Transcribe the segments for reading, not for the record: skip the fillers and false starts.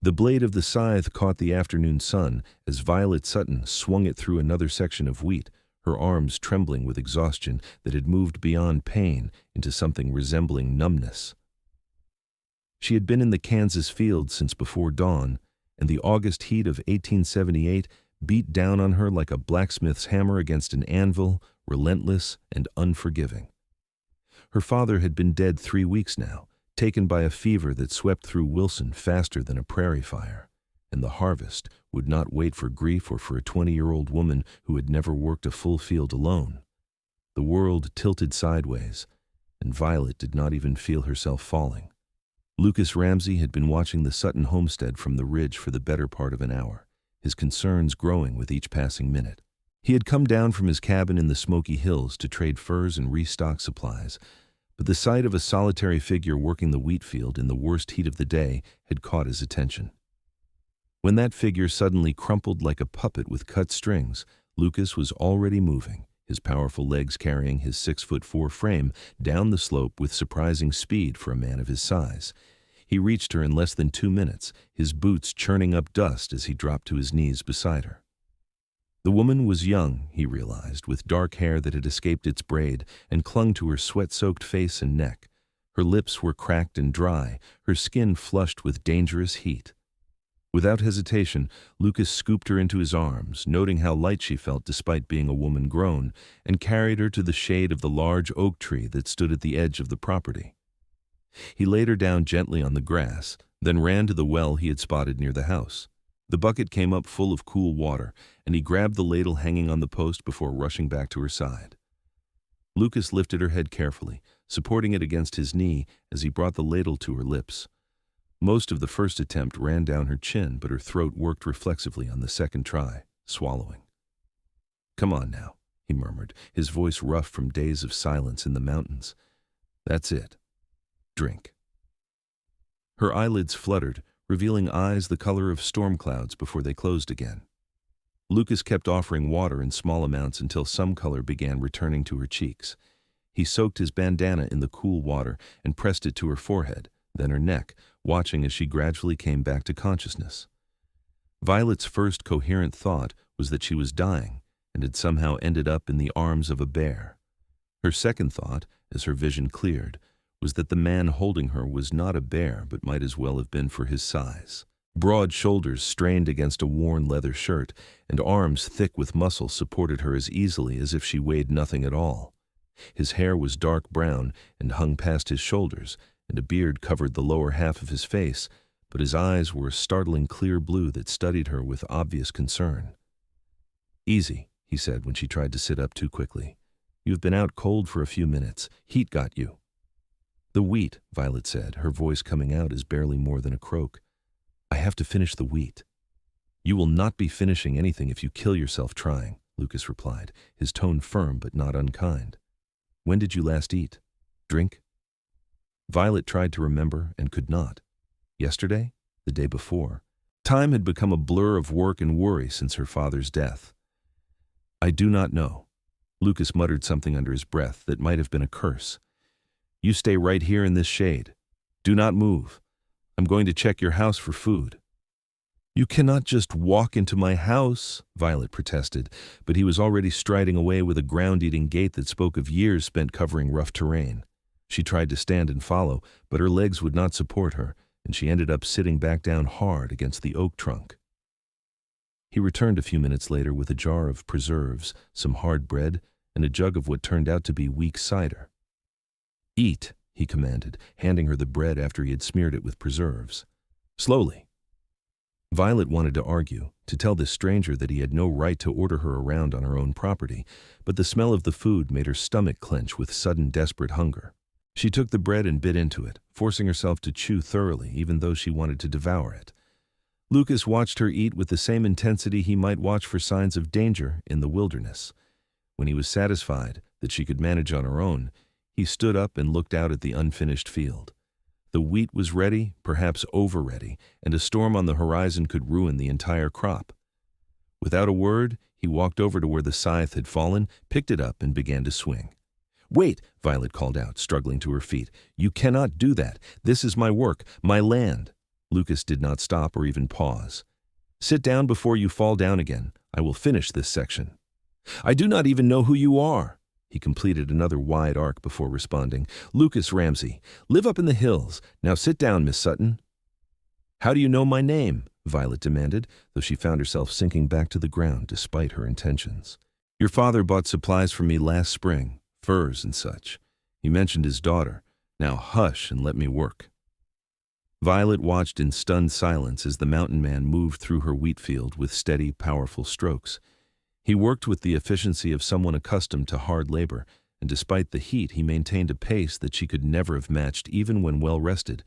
The blade of the scythe caught the afternoon sun as Violet Sutton swung it through another section of wheat, her arms trembling with exhaustion that had moved beyond pain into something resembling numbness. She had been in the Kansas fields since before dawn, and the August heat of 1878 beat down on her like a blacksmith's hammer against an anvil, relentless and unforgiving. Her father had been dead 3 weeks now, taken by a fever that swept through Wilson faster than a prairie fire, and the harvest would not wait for grief or for a 20-year-old woman who had never worked a full field alone. The world tilted sideways, and Violet did not even feel herself falling. Lucas Ramsey had been watching the Sutton homestead from the ridge for the better part of an hour, his concerns growing with each passing minute. He had come down from his cabin in the Smoky Hills to trade furs and restock supplies, but the sight of a solitary figure working the wheat field in the worst heat of the day had caught his attention. When that figure suddenly crumpled like a puppet with cut strings, Lucas was already moving, his powerful legs carrying his 6'4" frame down the slope with surprising speed for a man of his size. He reached her in less than 2 minutes, his boots churning up dust as he dropped to his knees beside her. The woman was young, he realized, with dark hair that had escaped its braid and clung to her sweat-soaked face and neck. Her lips were cracked and dry, her skin flushed with dangerous heat. Without hesitation, Lucas scooped her into his arms, noting how light she felt despite being a woman grown, and carried her to the shade of the large oak tree that stood at the edge of the property. He laid her down gently on the grass, then ran to the well he had spotted near the house. The bucket came up full of cool water, and he grabbed the ladle hanging on the post before rushing back to her side. Lucas lifted her head carefully, supporting it against his knee as he brought the ladle to her lips. Most of the first attempt ran down her chin, but her throat worked reflexively on the second try, swallowing. "Come on now," he murmured, his voice rough from days of silence in the mountains. "That's it. Drink." Her eyelids fluttered, revealing eyes the color of storm clouds before they closed again. Lucas kept offering water in small amounts until some color began returning to her cheeks. He soaked his bandana in the cool water and pressed it to her forehead, then her neck, watching as she gradually came back to consciousness. Violet's first coherent thought was that she was dying and had somehow ended up in the arms of a bear. Her second thought, as her vision cleared, was that the man holding her was not a bear but might as well have been for his size. Broad shoulders strained against a worn leather shirt, and arms thick with muscle supported her as easily as if she weighed nothing at all. His hair was dark brown and hung past his shoulders, and a beard covered the lower half of his face, but his eyes were a startling clear blue that studied her with obvious concern. "Easy," he said when she tried to sit up too quickly. "You've been out cold for a few minutes. Heat got you." "The wheat," Violet said, her voice coming out as barely more than a croak. "I have to finish the wheat." "You will not be finishing anything if you kill yourself trying," Lucas replied, his tone firm but not unkind. "When did you last eat? Drink?" Violet tried to remember and could not. Yesterday? The day before? Time had become a blur of work and worry since her father's death. "I do not know." Lucas muttered something under his breath that might have been a curse. "You stay right here in this shade. Do not move. I'm going to check your house for food." "You cannot just walk into my house," Violet protested, but he was already striding away with a ground-eating gait that spoke of years spent covering rough terrain. She tried to stand and follow, but her legs would not support her, and she ended up sitting back down hard against the oak trunk. He returned a few minutes later with a jar of preserves, some hard bread, and a jug of what turned out to be weak cider. "Eat," he commanded, handing her the bread after he had smeared it with preserves. "Slowly." Violet wanted to argue, to tell this stranger that he had no right to order her around on her own property, but the smell of the food made her stomach clench with sudden desperate hunger. She took the bread and bit into it, forcing herself to chew thoroughly even though she wanted to devour it. Lucas watched her eat with the same intensity he might watch for signs of danger in the wilderness. When he was satisfied that she could manage on her own, he stood up and looked out at the unfinished field. The wheat was ready, perhaps over-ready, and a storm on the horizon could ruin the entire crop. Without a word, he walked over to where the scythe had fallen, picked it up, and began to swing. "Wait," Violet called out, struggling to her feet. "You cannot do that. This is my work, my land." Lucas did not stop or even pause. "Sit down before you fall down again. I will finish this section." "I do not even know who you are." He completed another wide arc before responding. "Lucas Ramsey. Live up in the hills. Now sit down, Miss Sutton." "How do you know my name?" Violet demanded, though she found herself sinking back to the ground despite her intentions. "Your father bought supplies for me last spring, furs and such. He mentioned his daughter. Now hush and let me work." Violet watched in stunned silence as the mountain man moved through her wheat field with steady, powerful strokes. He worked with the efficiency of someone accustomed to hard labor, and despite the heat, he maintained a pace that she could never have matched even when well rested.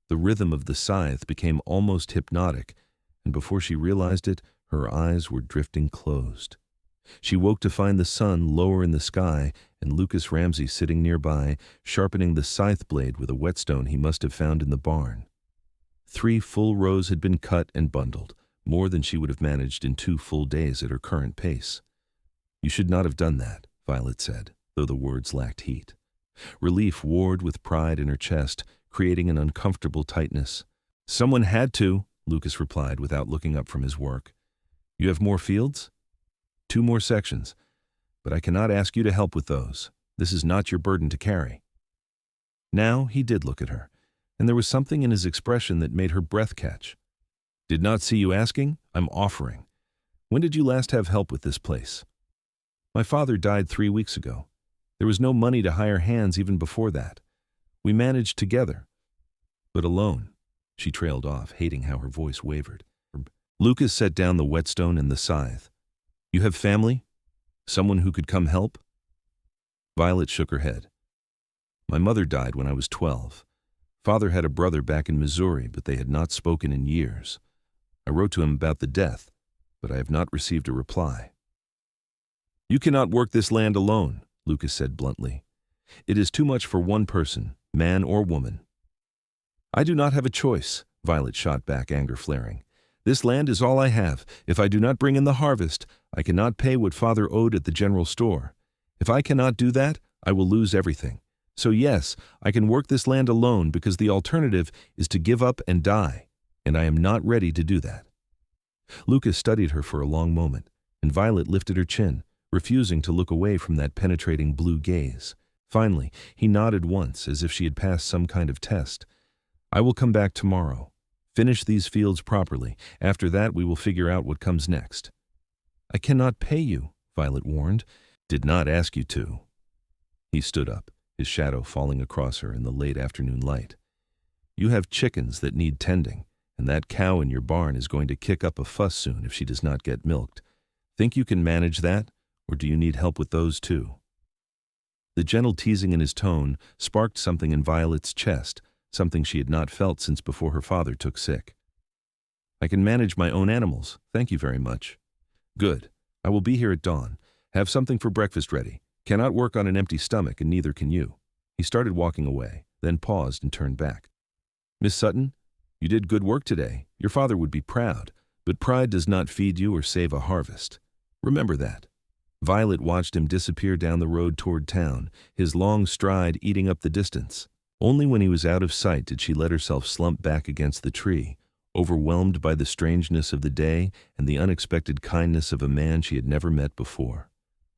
The rhythm of the scythe became almost hypnotic, and before she realized it, her eyes were drifting closed. She woke to find the sun lower in the sky and Lucas Ramsey sitting nearby, sharpening the scythe blade with a whetstone he must have found in the barn. 3 full rows had been cut and bundled, more than she would have managed in 2 full days at her current pace. "You should not have done that," Violet said, though the words lacked heat. Relief warred with pride in her chest, creating an uncomfortable tightness. "Someone had to," Lucas replied without looking up from his work. "You have more fields?" 2 more sections, but I cannot ask you to help with those. This is not your burden to carry." Now he did look at her, and there was something in his expression that made her breath catch. "Did not see you asking? I'm offering. When did you last have help with this place?" "My father died 3 weeks ago. There was no money to hire hands even before that. We managed together, but alone." She trailed off, hating how her voice wavered. Lucas set down the whetstone and the scythe. "You have family? Someone who could come help?" Violet shook her head. "My mother died when I was 12. Father had a brother back in Missouri, but they had not spoken in years. I wrote to him about the death, but I have not received a reply." "You cannot work this land alone," Lucas said bluntly. "It is too much for one person, man or woman." "I do not have a choice," Violet shot back, anger flaring. "This land is all I have. If I do not bring in the harvest, I cannot pay what Father owed at the general store. If I cannot do that, I will lose everything. So yes, I can work this land alone because the alternative is to give up and die, and I am not ready to do that." Lucas studied her for a long moment, and Violet lifted her chin, refusing to look away from that penetrating blue gaze. Finally, he nodded once as if she had passed some kind of test. "I will come back tomorrow. Finish these fields properly. After that, we will figure out what comes next." "I cannot pay you," Violet warned. "Did not ask you to." He stood up, his shadow falling across her in the late afternoon light. "You have chickens that need tending, and that cow in your barn is going to kick up a fuss soon if she does not get milked. Think you can manage that, or do you need help with those too?" The gentle teasing in his tone sparked something in Violet's chest, something she had not felt since before her father took sick. "I can manage my own animals, thank you very much." "Good. I will be here at dawn. Have something for breakfast ready. Cannot work on an empty stomach, and neither can you." He started walking away, then paused and turned back. "Miss Sutton, you did good work today. Your father would be proud, but pride does not feed you or save a harvest. Remember that." Violet watched him disappear down the road toward town, his long stride eating up the distance. Only when he was out of sight did she let herself slump back against the tree, overwhelmed by the strangeness of the day and the unexpected kindness of a man she had never met before.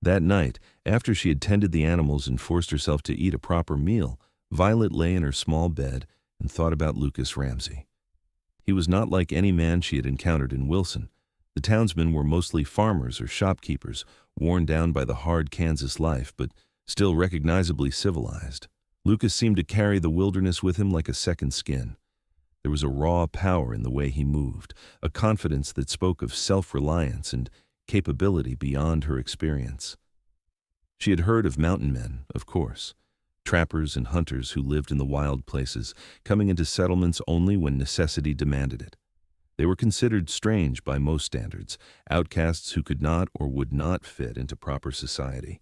That night, after she had tended the animals and forced herself to eat a proper meal, Violet lay in her small bed and thought about Lucas Ramsey. He was not like any man she had encountered in Wilson. The townsmen were mostly farmers or shopkeepers, worn down by the hard Kansas life, but still recognizably civilized. Lucas seemed to carry the wilderness with him like a second skin. There was a raw power in the way he moved, a confidence that spoke of self-reliance and capability beyond her experience. She had heard of mountain men, of course, trappers and hunters who lived in the wild places, coming into settlements only when necessity demanded it. They were considered strange by most standards, outcasts who could not or would not fit into proper society.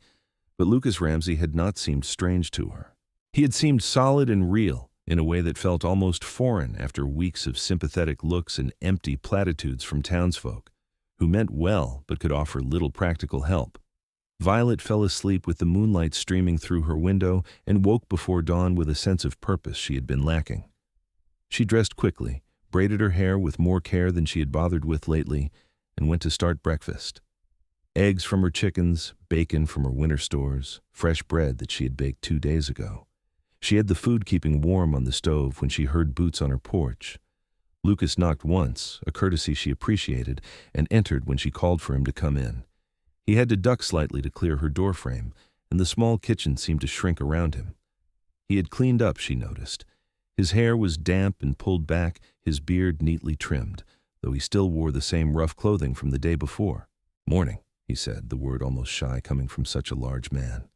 But Lucas Ramsey had not seemed strange to her. He had seemed solid and real, in a way that felt almost foreign after weeks of sympathetic looks and empty platitudes from townsfolk, who meant well but could offer little practical help. Violet fell asleep with the moonlight streaming through her window and woke before dawn with a sense of purpose she had been lacking. She dressed quickly, braided her hair with more care than she had bothered with lately, and went to start breakfast. Eggs from her chickens, bacon from her winter stores, fresh bread that she had baked 2 days ago. She had the food keeping warm on the stove when she heard boots on her porch. Lucas knocked once, a courtesy she appreciated, and entered when she called for him to come in. He had to duck slightly to clear her doorframe, and the small kitchen seemed to shrink around him. He had cleaned up, she noticed. His hair was damp and pulled back, his beard neatly trimmed, though he still wore the same rough clothing from the day before. "Morning," he said, the word almost shy coming from such a large man.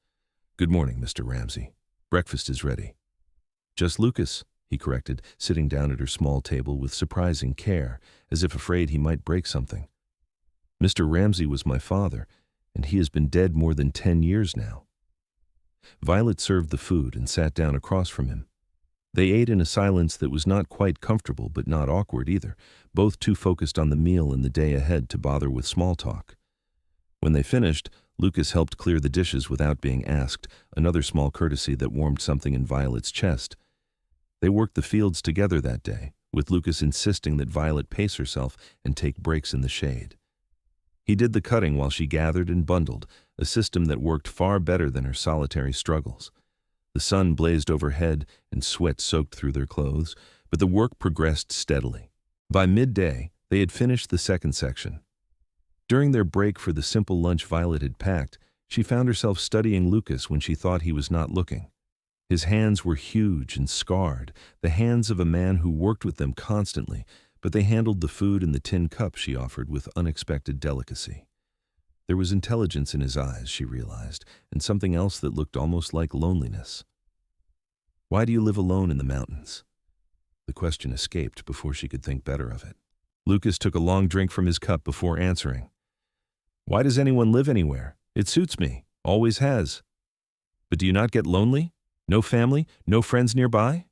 "Good morning, Mr. Ramsey. Breakfast is ready." "Just Lucas," he corrected, sitting down at her small table with surprising care, as if afraid he might break something. "Mr. Ramsey was my father, and he has been dead more than 10 years now." Violet served the food and sat down across from him. They ate in a silence that was not quite comfortable but not awkward either, both too focused on the meal and the day ahead to bother with small talk. When they finished, Lucas helped clear the dishes without being asked, another small courtesy that warmed something in Violet's chest. They worked the fields together that day, with Lucas insisting that Violet pace herself and take breaks in the shade. He did the cutting while she gathered and bundled, a system that worked far better than her solitary struggles. The sun blazed overhead and sweat soaked through their clothes, but the work progressed steadily. By midday, they had finished the second section. During their break for the simple lunch Violet had packed, she found herself studying Lucas when she thought he was not looking. His hands were huge and scarred, the hands of a man who worked with them constantly, but they handled the food and the tin cup she offered with unexpected delicacy. There was intelligence in his eyes, she realized, and something else that looked almost like loneliness. "Why do you live alone in the mountains?" The question escaped before she could think better of it. Lucas took a long drink from his cup before answering. "Why does anyone live anywhere? It suits me, always has." "But do you not get lonely? No family, no friends nearby?"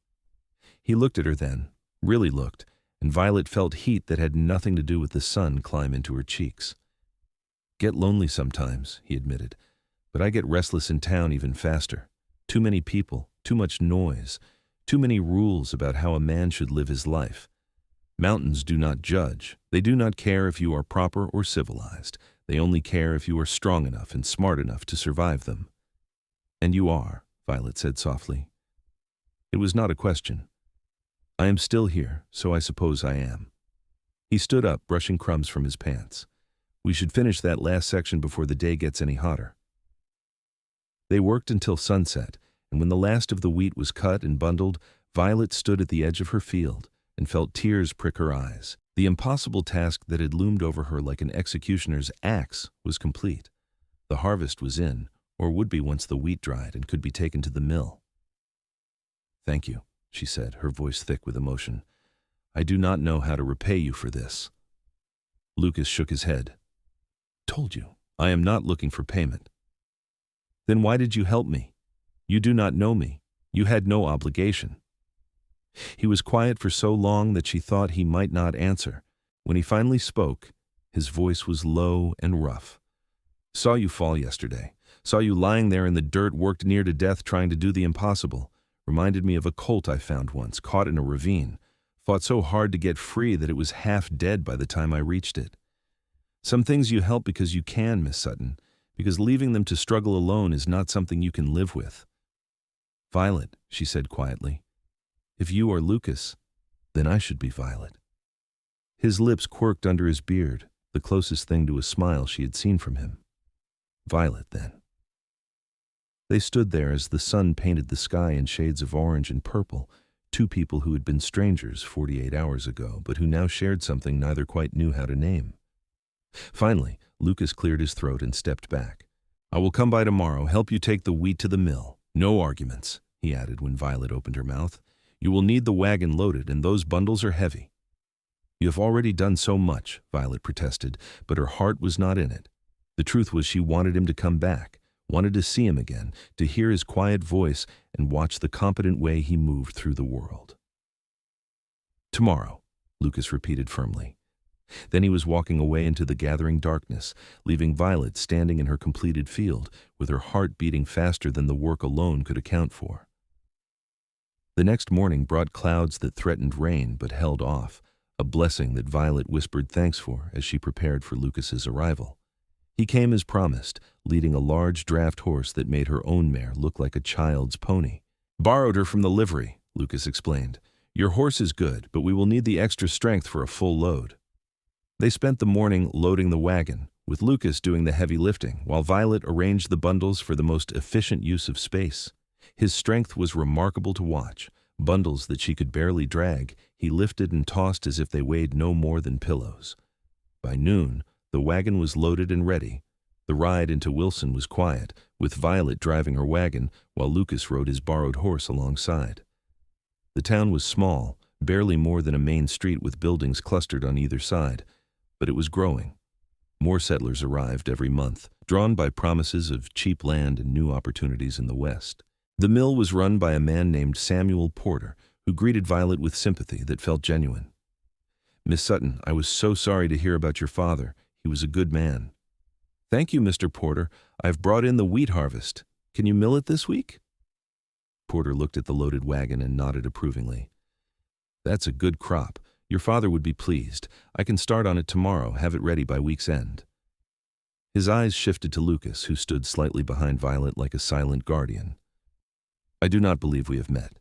He looked at her then, really looked, and Violet felt heat that had nothing to do with the sun climb into her cheeks. "Get lonely sometimes," he admitted, "but I get restless in town even faster. Too many people, too much noise, too many rules about how a man should live his life. Mountains do not judge. They do not care if you are proper or civilized. They only care if you are strong enough and smart enough to survive them." "And you are," Violet said softly. It was not a question. "I am still here, so I suppose I am." He stood up, brushing crumbs from his pants. "We should finish that last section before the day gets any hotter." They worked until sunset, and when the last of the wheat was cut and bundled, Violet stood at the edge of her field and felt tears prick her eyes. The impossible task that had loomed over her like an executioner's axe was complete. The harvest was in, or would be once the wheat dried and could be taken to the mill. "Thank you," she said, her voice thick with emotion. "I do not know how to repay you for this." Lucas shook his head. "Told you, I am not looking for payment." "Then why did you help me? You do not know me. You had no obligation." He was quiet for so long that she thought he might not answer. When he finally spoke, his voice was low and rough. "Saw you fall yesterday. Saw you lying there in the dirt, worked near to death trying to do the impossible. Reminded me of a colt I found once, caught in a ravine. Fought so hard to get free that it was half dead by the time I reached it. Some things you help because you can, Miss Sutton, because leaving them to struggle alone is not something you can live with." "Violet," she said quietly, "if you are Lucas, then I should be Violet." His lips quirked under his beard, the closest thing to a smile she had seen from him. "Violet, then." They stood there as the sun painted the sky in shades of orange and purple, two people who had been strangers 48 hours ago, but who now shared something neither quite knew how to name. Finally, Lucas cleared his throat and stepped back. "I will come by tomorrow, help you take the wheat to the mill. No arguments," he added when Violet opened her mouth. "You will need the wagon loaded, and those bundles are heavy." "You have already done so much," Violet protested, but her heart was not in it. The truth was she wanted him to come back, wanted to see him again, to hear his quiet voice and watch the competent way he moved through the world. "Tomorrow," Lucas repeated firmly. Then he was walking away into the gathering darkness, leaving Violet standing in her completed field, with her heart beating faster than the work alone could account for. The next morning brought clouds that threatened rain but held off, a blessing that Violet whispered thanks for as she prepared for Lucas's arrival. He came as promised, leading a large draft horse that made her own mare look like a child's pony. "Borrowed her from the livery," Lucas explained. "Your horse is good, but we will need the extra strength for a full load." They spent the morning loading the wagon, with Lucas doing the heavy lifting, while Violet arranged the bundles for the most efficient use of space. His strength was remarkable to watch. Bundles that she could barely drag, he lifted and tossed as if they weighed no more than pillows. By noon, the wagon was loaded and ready. The ride into Wilson was quiet, with Violet driving her wagon while Lucas rode his borrowed horse alongside. The town was small, barely more than a main street with buildings clustered on either side, but it was growing. More settlers arrived every month, drawn by promises of cheap land and new opportunities in the West. The mill was run by a man named Samuel Porter, who greeted Violet with sympathy that felt genuine. "Miss Sutton, I was so sorry to hear about your father. He was a good man." "Thank you, Mr. Porter. I've brought in the wheat harvest. Can you mill it this week?" Porter looked at the loaded wagon and nodded approvingly. "That's a good crop. Your father would be pleased. I can start on it tomorrow, have it ready by week's end." His eyes shifted to Lucas, who stood slightly behind Violet like a silent guardian. "I do not believe we have met."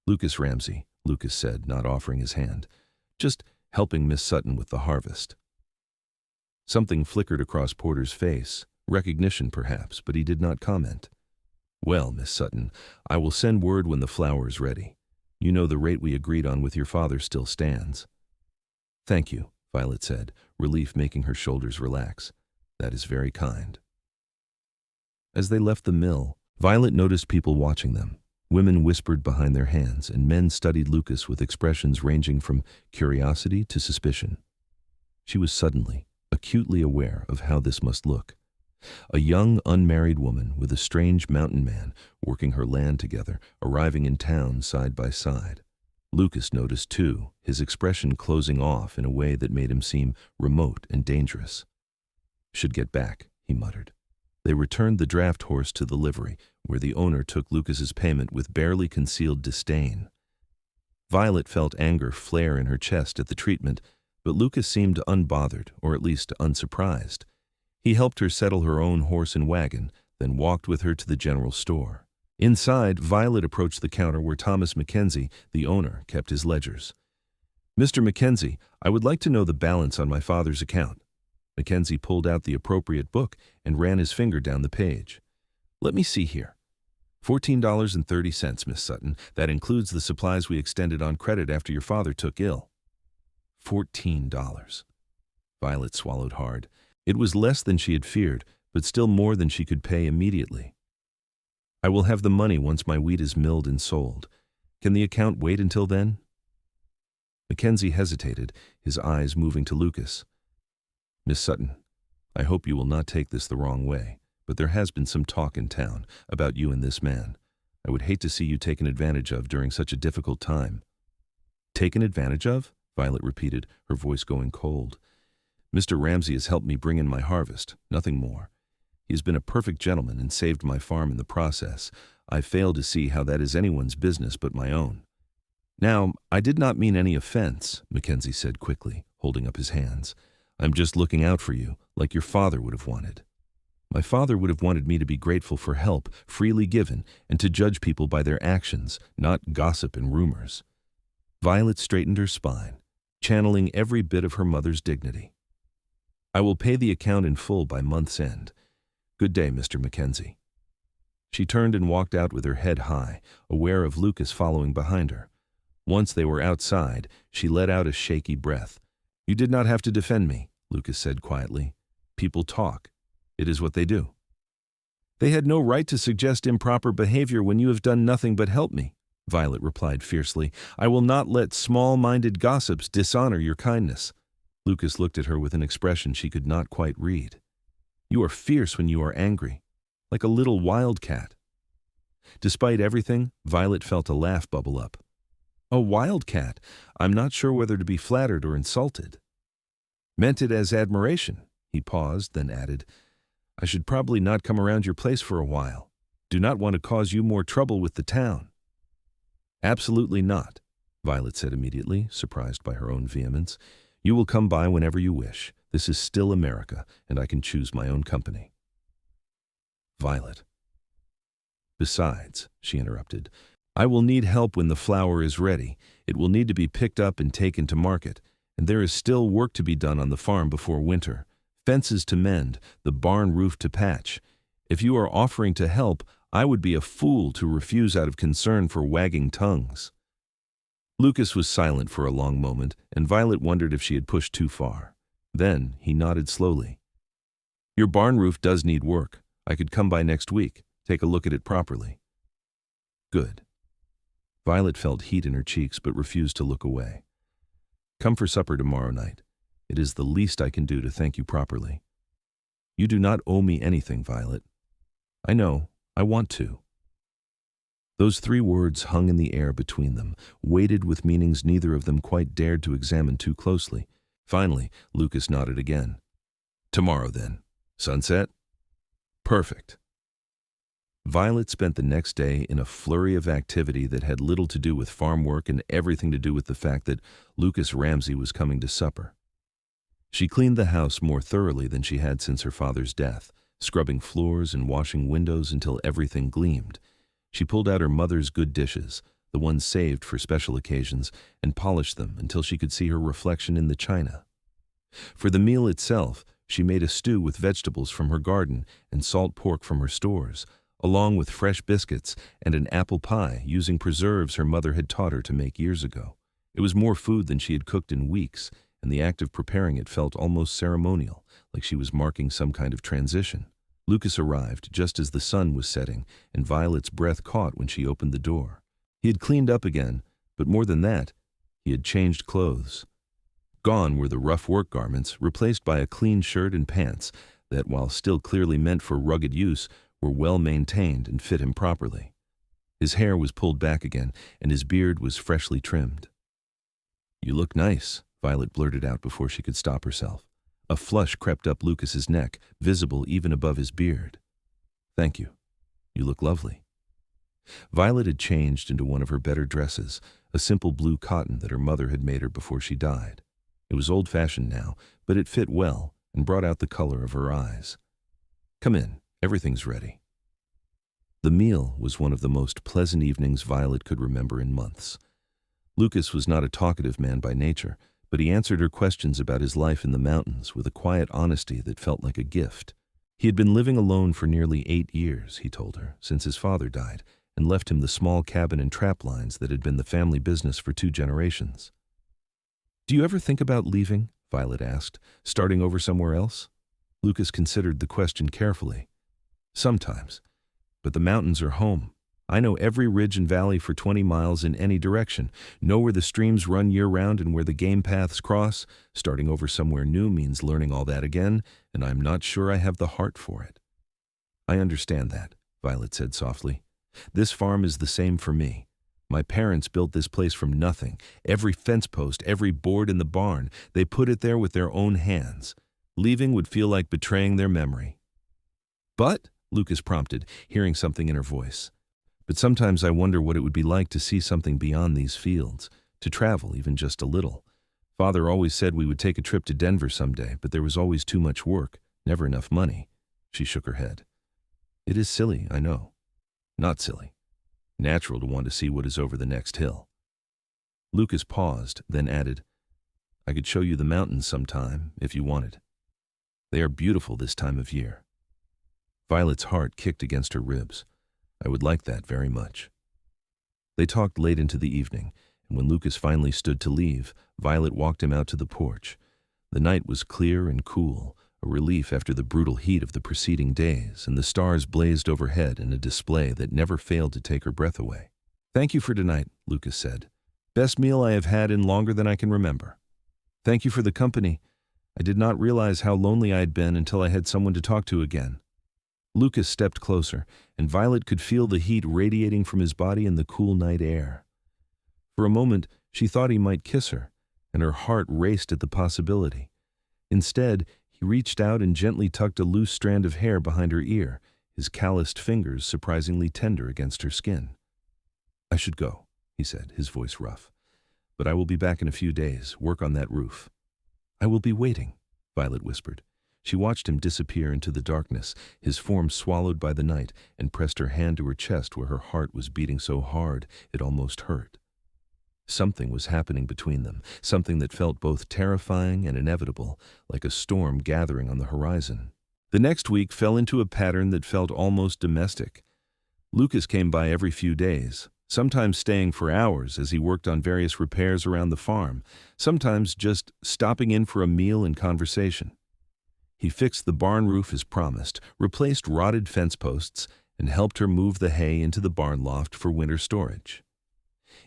"Lucas Ramsey," Lucas said, not offering his hand. "Just helping Miss Sutton with the harvest." Something flickered across Porter's face, recognition perhaps, but he did not comment. "Well, Miss Sutton, I will send word when the flour is ready. You know the rate we agreed on with your father still stands." "Thank you," Violet said, relief making her shoulders relax. "That is very kind." As they left the mill, Violet noticed people watching them. Women whispered behind their hands, and men studied Lucas with expressions ranging from curiosity to suspicion. She was suddenly, acutely aware of how this must look. A young, unmarried woman with a strange mountain man working her land together, arriving in town side by side. Lucas noticed, too, his expression closing off in a way that made him seem remote and dangerous. "Should get back," he muttered. They returned the draft horse to the livery, where the owner took Lucas's payment with barely concealed disdain. Violet felt anger flare in her chest at the treatment, but Lucas seemed unbothered, or at least unsurprised. He helped her settle her own horse and wagon, then walked with her to the general store. Inside, Violet approached the counter where Thomas Mackenzie, the owner, kept his ledgers. "Mr. Mackenzie, I would like to know the balance on my father's account." Mackenzie pulled out the appropriate book and ran his finger down the page. "Let me see here. $14.30, Miss Sutton. That includes the supplies we extended on credit after your father took ill." $14. Violet swallowed hard. It was less than she had feared, but still more than she could pay immediately. "I will have the money once my wheat is milled and sold. Can the account wait until then?" Mackenzie hesitated, his eyes moving to Lucas. "Miss Sutton, I hope you will not take this the wrong way, but there has been some talk in town about you and this man. I would hate to see you taken advantage of during such a difficult time." "Taken advantage of?" Violet repeated, her voice going cold. "Mr. Ramsey has helped me bring in my harvest, nothing more. He has been a perfect gentleman and saved my farm in the process. I fail to see how that is anyone's business but my own." "Now, I did not mean any offense," Mackenzie said quickly, holding up his hands. "I'm just looking out for you, like your father would have wanted. My father would have wanted me to be grateful for help freely given and to judge people by their actions, not gossip and rumors." Violet straightened her spine, channeling every bit of her mother's dignity. "I will pay the account in full by month's end. Good day, Mr. Mackenzie." She turned and walked out with her head high, aware of Lucas following behind her. Once they were outside, she let out a shaky breath. "You did not have to defend me," Lucas said quietly. "People talk. It is what they do." "They had no right to suggest improper behavior when you have done nothing but help me," Violet replied fiercely. "I will not let small-minded gossips dishonor your kindness." Lucas looked at her with an expression she could not quite read. "You are fierce when you are angry, like a little wildcat." Despite everything, Violet felt a laugh bubble up. "A wildcat? I'm not sure whether to be flattered or insulted." "Meant it as admiration." He paused, then added, "I should probably not come around your place for a while. Do not want to cause you more trouble with the town." "Absolutely not." Violet said immediately, surprised by her own vehemence. "You will come by whenever you wish. This is still America, and I can choose my own company." Violet. "Besides," she interrupted, "I will need help when the flour is ready. It will need to be picked up and taken to market, and there is still work to be done on the farm before winter. Fences to mend, the barn roof to patch. If you are offering to help, I would be a fool to refuse out of concern for wagging tongues." Lucas was silent for a long moment, and Violet wondered if she had pushed too far. Then he nodded slowly. "Your barn roof does need work. I could come by next week, take a look at it properly." "Good." Violet felt heat in her cheeks but refused to look away. "Come for supper tomorrow night. It is the least I can do to thank you properly." "You do not owe me anything, Violet." "I know. I want to." Those 3 words hung in the air between them, weighted with meanings neither of them quite dared to examine too closely. Finally, Lucas nodded again. "Tomorrow, then. Sunset?" "Perfect." Violet spent the next day in a flurry of activity that had little to do with farm work and everything to do with the fact that Lucas Ramsey was coming to supper. She cleaned the house more thoroughly than she had since her father's death, scrubbing floors and washing windows until everything gleamed. She pulled out her mother's good dishes, the ones saved for special occasions, and polished them until she could see her reflection in the china. For the meal itself, she made a stew with vegetables from her garden and salt pork from her stores, along with fresh biscuits and an apple pie using preserves her mother had taught her to make years ago. It was more food than she had cooked in weeks, and the act of preparing it felt almost ceremonial, like she was marking some kind of transition. Lucas arrived just as the sun was setting, and Violet's breath caught when she opened the door. He had cleaned up again, but more than that, he had changed clothes. Gone were the rough work garments, replaced by a clean shirt and pants that, while still clearly meant for rugged use, were well maintained and fit him properly. His hair was pulled back again, and his beard was freshly trimmed. "You look nice," Violet blurted out before she could stop herself. A flush crept up Lucas's neck, visible even above his beard. "Thank you. You look lovely." Violet had changed into one of her better dresses, a simple blue cotton that her mother had made her before she died. It was old-fashioned now, but it fit well and brought out the color of her eyes. "Come in. Everything's ready." The meal was one of the most pleasant evenings Violet could remember in months. Lucas was not a talkative man by nature, but he answered her questions about his life in the mountains with a quiet honesty that felt like a gift. He had been living alone for nearly 8 years, he told her, since his father died, and left him the small cabin and trap lines that had been the family business for 2 generations. "Do you ever think about leaving?" Violet asked, "starting over somewhere else?" Lucas considered the question carefully. "Sometimes. But the mountains are home. I know every ridge and valley for 20 miles in any direction, know where the streams run year-round and where the game paths cross. Starting over somewhere new means learning all that again, and I'm not sure I have the heart for it." "I understand that," Violet said softly. "This farm is the same for me. My parents built this place from nothing. Every fence post, every board in the barn, they put it there with their own hands. Leaving would feel like betraying their memory." "But," Lucas prompted, hearing something in her voice, "but sometimes I wonder what it would be like to see something beyond these fields, to travel even just a little. Father always said we would take a trip to Denver someday, but there was always too much work, never enough money." She shook her head. "It is silly, I know." "Not silly. Natural to want to see what is over the next hill." Lucas paused, then added, "I could show you the mountains sometime, if you wanted. They are beautiful this time of year." Violet's heart kicked against her ribs. "I would like that very much." They talked late into the evening, and when Lucas finally stood to leave, Violet walked him out to the porch. The night was clear and cool, a relief after the brutal heat of the preceding days, and the stars blazed overhead in a display that never failed to take her breath away. "Thank you for tonight," Lucas said. "Best meal I have had in longer than I can remember. Thank you for the company. I did not realize how lonely I had been until I had someone to talk to again." Lucas stepped closer, and Violet could feel the heat radiating from his body in the cool night air. For a moment, she thought he might kiss her, and her heart raced at the possibility. Instead, he reached out and gently tucked a loose strand of hair behind her ear, his calloused fingers surprisingly tender against her skin. "I should go," he said, his voice rough. but I will be back in a few days. Work on that roof." "I will be waiting," Violet whispered. She watched him disappear into the darkness, his form swallowed by the night, and pressed her hand to her chest where her heart was beating so hard it almost hurt. Something was happening between them, something that felt both terrifying and inevitable, like a storm gathering on the horizon. The next week fell into a pattern that felt almost domestic. Lucas came by every few days, sometimes staying for hours as he worked on various repairs around the farm, sometimes just stopping in for a meal and conversation. He fixed the barn roof as promised, replaced rotted fence posts, and helped her move the hay into the barn loft for winter storage.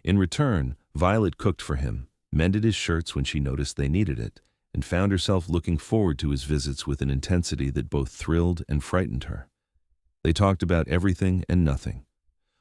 In return, Violet cooked for him, mended his shirts when she noticed they needed it, and found herself looking forward to his visits with an intensity that both thrilled and frightened her. They talked about everything and nothing.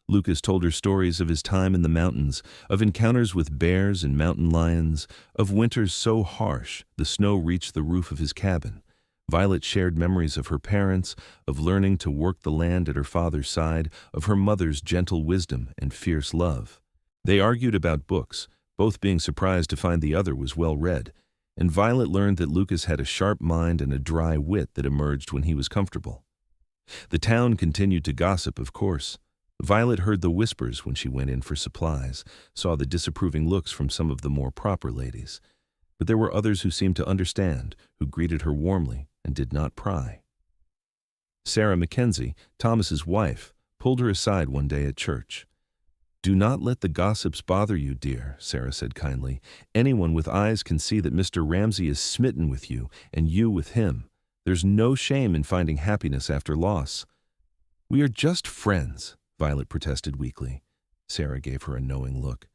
Lucas told her stories of his time in the mountains, of encounters with bears and mountain lions, of winters so harsh the snow reached the roof of his cabin. Violet shared memories of her parents, of learning to work the land at her father's side, of her mother's gentle wisdom and fierce love. They argued about books, both being surprised to find the other was well read, and Violet learned that Lucas had a sharp mind and a dry wit that emerged when he was comfortable. The town continued to gossip, of course. Violet heard the whispers when she went in for supplies, saw the disapproving looks from some of the more proper ladies. But there were others who seemed to understand, who greeted her warmly and did not pry. Sarah Mackenzie, Thomas's wife, pulled her aside one day at church. "Do not let the gossips bother you, dear," Sarah said kindly. "Anyone with eyes can see that Mr. Ramsey is smitten with you, and you with him. There's no shame in finding happiness after loss." "We are just friends," Violet protested weakly. Sarah gave her a knowing look.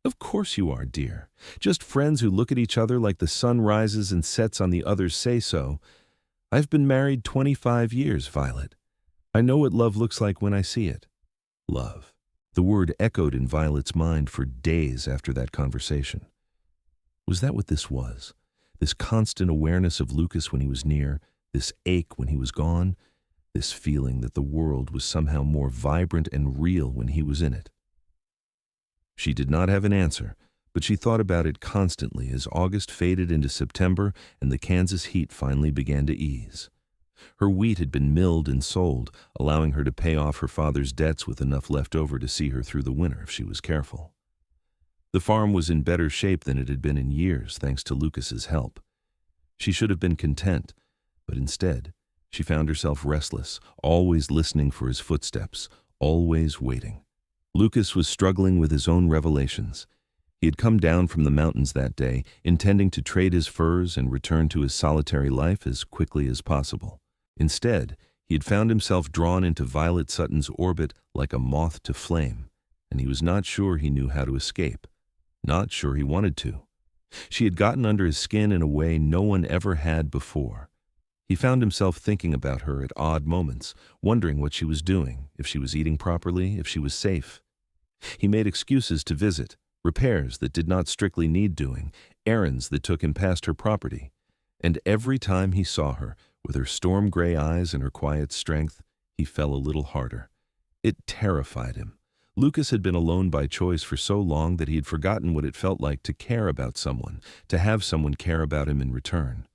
"Of course you are, dear. Just friends who look at each other like the sun rises and sets on the other's say-so. I've been married 25 years, Violet. I know what love looks like when I see it." Love. The word echoed in Violet's mind for days after that conversation. Was that what this was? This constant awareness of Lucas when he was near, this ache when he was gone, this feeling that the world was somehow more vibrant and real when he was in it. She did not have an answer, but she thought about it constantly as August faded into September and the Kansas heat finally began to ease. Her wheat had been milled and sold, allowing her to pay off her father's debts with enough left over to see her through the winter if she was careful. The farm was in better shape than it had been in years, thanks to Lucas's help. She should have been content, but instead, she found herself restless, always listening for his footsteps, always waiting. Lucas was struggling with his own revelations. He had come down from the mountains that day, intending to trade his furs and return to his solitary life as quickly as possible. Instead, he had found himself drawn into Violet Sutton's orbit like a moth to flame, and he was not sure he knew how to escape, not sure he wanted to. She had gotten under his skin in a way no one ever had before. He found himself thinking about her at odd moments, wondering what she was doing, if she was eating properly, if she was safe. He made excuses to visit, repairs that did not strictly need doing, errands that took him past her property. And every time he saw her, with her storm-gray eyes and her quiet strength, he fell a little harder. It terrified him. Lucas had been alone by choice for so long that he had forgotten what it felt like to care about someone, to have someone care about him in return.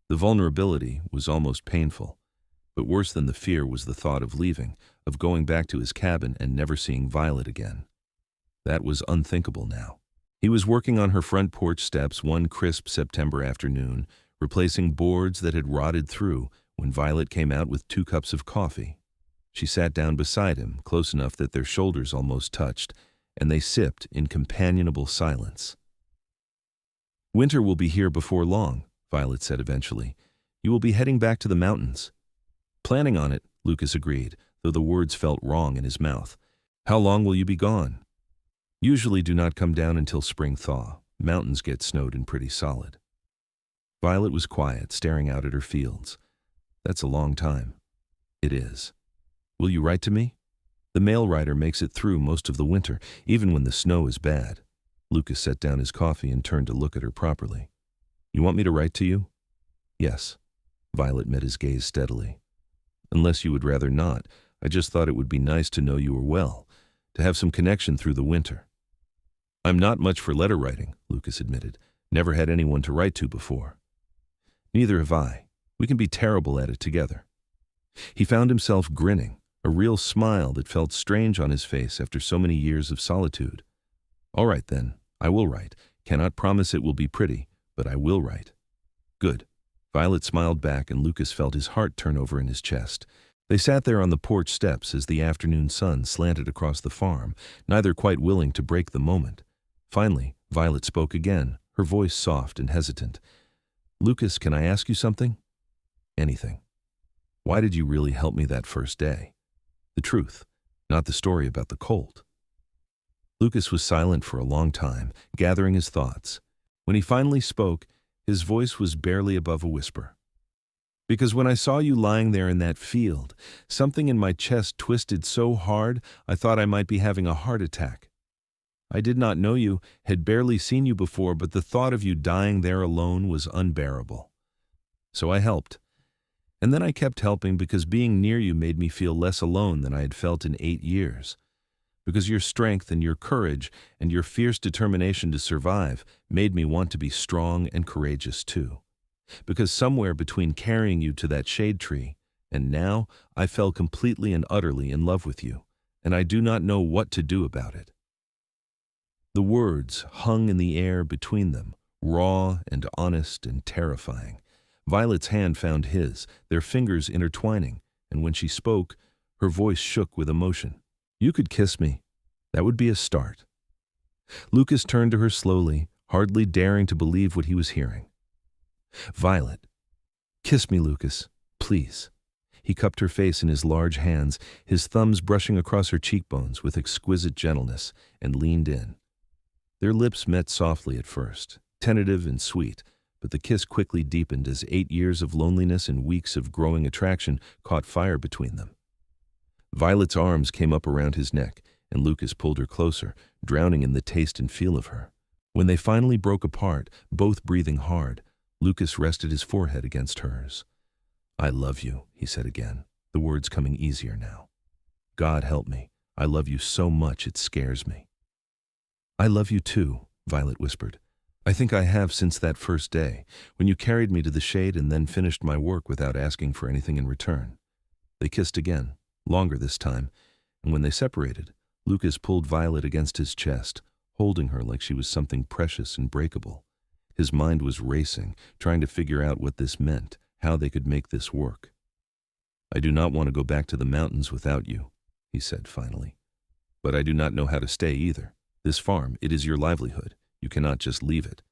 The vulnerability was almost painful, but worse than the fear was the thought of leaving, of going back to his cabin and never seeing Violet again. That was unthinkable now. He was working on her front porch steps one crisp September afternoon, replacing boards that had rotted through, when Violet came out with 2 cups of coffee. She sat down beside him, close enough that their shoulders almost touched, and they sipped in companionable silence. "Winter will be here before long," Violet said eventually. "You will be heading back to the mountains." "Planning on it," Lucas agreed, though the words felt wrong in his mouth. "How long will you be gone?" "Usually do not come down until spring thaw. Mountains get snowed in pretty solid." Violet was quiet, staring out at her fields. "That's a long time." "It is." "Will you write to me?" "The mail writer makes it through most of the winter, even when the snow is bad." Lucas set down his coffee and turned to look at her properly. "You want me to write to you?" "Yes." Violet met his gaze steadily. "Unless you would rather not, I just thought it would be nice to know you were well, to have some connection through the winter." I'm not much for letter writing, Lucas admitted. Never had anyone to write to before. Neither have I. We can be terrible at it together. He found himself grinning, a real smile that felt strange on his face after so many years of solitude. All right then, I will write. Cannot promise it will be pretty, but I will write. Good. Violet smiled back and Lucas felt his heart turn over in his chest. They sat there on the porch steps as the afternoon sun slanted across the farm, neither quite willing to break the moment. Finally, Violet spoke again, her voice soft and hesitant. Lucas, can I ask you something? Anything. Why did you really help me that first day? The truth, not the story about the colt. Lucas was silent for a long time, gathering his thoughts. When he finally spoke, his voice was barely above a whisper. Because when I saw you lying there in that field, something in my chest twisted so hard I thought I might be having a heart attack. I did not know you, had barely seen you before, but the thought of you dying there alone was unbearable. So I helped. And then I kept helping because being near you made me feel less alone than I had felt in 8 years. Because your strength and your courage and your fierce determination to survive made me want to be strong and courageous too. Because somewhere between carrying you to that shade tree and now I fell completely and utterly in love with you, and I do not know what to do about it. The words hung in the air between them, raw and honest and terrifying. Violet's hand found his, their fingers intertwining, and when she spoke, her voice shook with emotion. You could kiss me. That would be a start. Lucas turned to her slowly, hardly daring to believe what he was hearing. Violet, kiss me, Lucas, please. He cupped her face in his large hands, his thumbs brushing across her cheekbones with exquisite gentleness, and leaned in. Their lips met softly at first, tentative and sweet, but the kiss quickly deepened as 8 years of loneliness and weeks of growing attraction caught fire between them. Violet's arms came up around his neck, and Lucas pulled her closer, drowning in the taste and feel of her. When they finally broke apart, both breathing hard, Lucas rested his forehead against hers. I love you, he said again, the words coming easier now. God help me, I love you so much it scares me. I love you too, Violet whispered. I think I have since that first day, when you carried me to the shade and then finished my work without asking for anything in return. They kissed again, longer this time, and when they separated, Lucas pulled Violet against his chest, holding her like she was something precious and breakable. His mind was racing, trying to figure out what this meant, how they could make this work. I do not want to go back to the mountains without you, he said finally. But I do not know how to stay either. This farm, it is your livelihood. You cannot just leave it.